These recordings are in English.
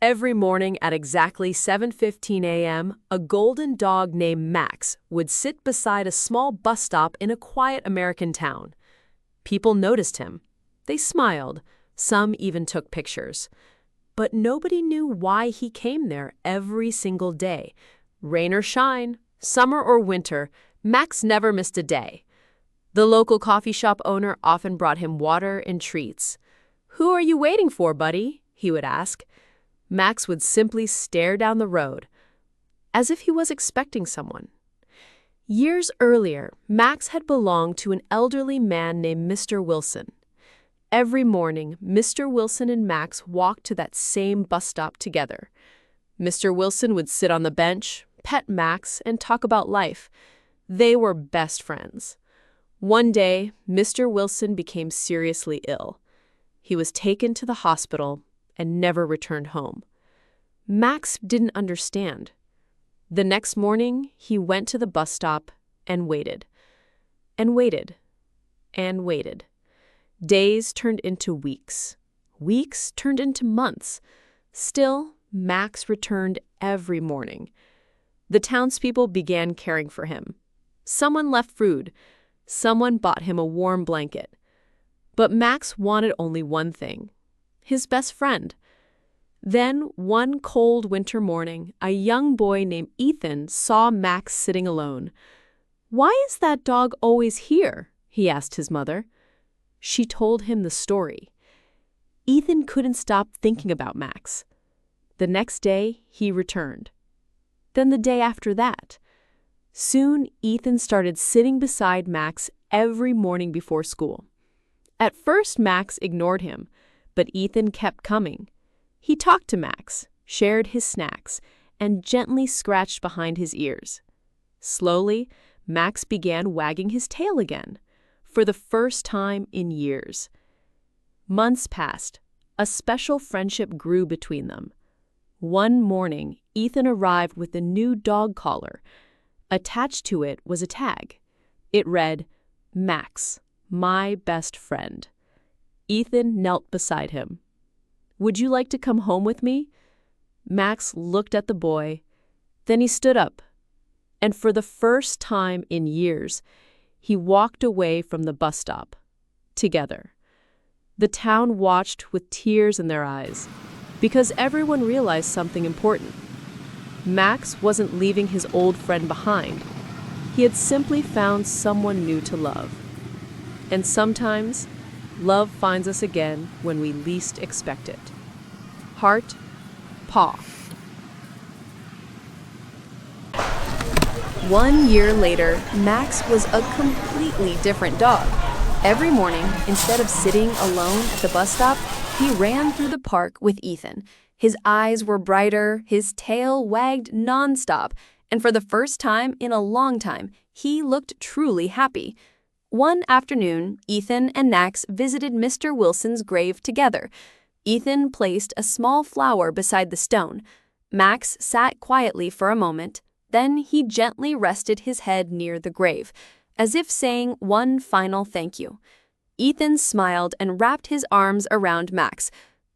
Every morning at exactly 7:15 a.m., a golden dog named Max would sit beside a small bus stop in a quiet American town. People noticed him. They smiled. Some even took pictures. But nobody knew why he came there every single day. Rain or shine, summer or winter, Max never missed a day. The local coffee shop owner often brought him water and treats. "Who are you waiting for, buddy?" he would ask. Max would simply stare down the road, as if he was expecting someone. Years earlier, Max had belonged to an elderly man named Mr. Wilson. Every morning, Mr. Wilson and Max walked to that same bus stop together. Mr. Wilson would sit on the bench, pet Max, and talk about life. They were best friends. One day, Mr. Wilson became seriously ill. He was taken to the hospital and never returned home. Max didn't understand. The next morning, he went to the bus stop and waited, and waited, and waited. Days turned into weeks. Weeks turned into months. Still, Max returned every morning. The townspeople began caring for him. Someone left food. Someone bought him a warm blanket. But Max wanted only one thing: his best friend. Then, one cold winter morning, a young boy named Ethan saw Max sitting alone. "Why is that dog always here?" he asked his mother. She told him the story. Ethan couldn't stop thinking about Max. The next day, he returned. Then the day after that. Soon, Ethan started sitting beside Max every morning before school. At first, Max ignored him, but Ethan kept coming. He talked to Max, shared his snacks, and gently scratched behind his ears. Slowly, Max began wagging his tail again, for the first time in years. Months passed. A special friendship grew between them. One morning, Ethan arrived with a new dog collar. Attached to it was a tag. It read, "Max, my best friend." Ethan knelt beside him. "Would you like to come home with me?" Max looked at the boy. Then he stood up. And for the first time in years, he walked away from the bus stop. Together. The town watched with tears in their eyes, because everyone realized something important. Max wasn't leaving his old friend behind. He had simply found someone new to love. And sometimes, love finds us again when we least expect it. Heart, paw. 1 year later, Max was a completely different dog. Every morning, instead of sitting alone at the bus stop, he ran through the park with Ethan. His eyes were brighter, his tail wagged nonstop, and for the first time in a long time, he looked truly happy. One afternoon, Ethan and Max visited Mr. Wilson's grave together. Ethan placed a small flower beside the stone. Max sat quietly for a moment. Then he gently rested his head near the grave, as if saying one final thank you. Ethan smiled and wrapped his arms around Max.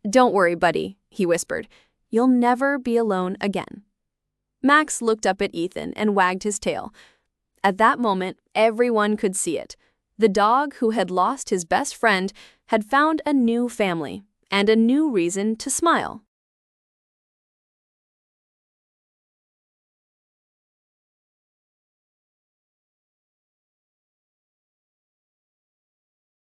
"Don't worry, buddy," he whispered. "You'll never be alone again." Max looked up at Ethan and wagged his tail. At that moment, everyone could see it. The dog who had lost his best friend had found a new family and a new reason to smile.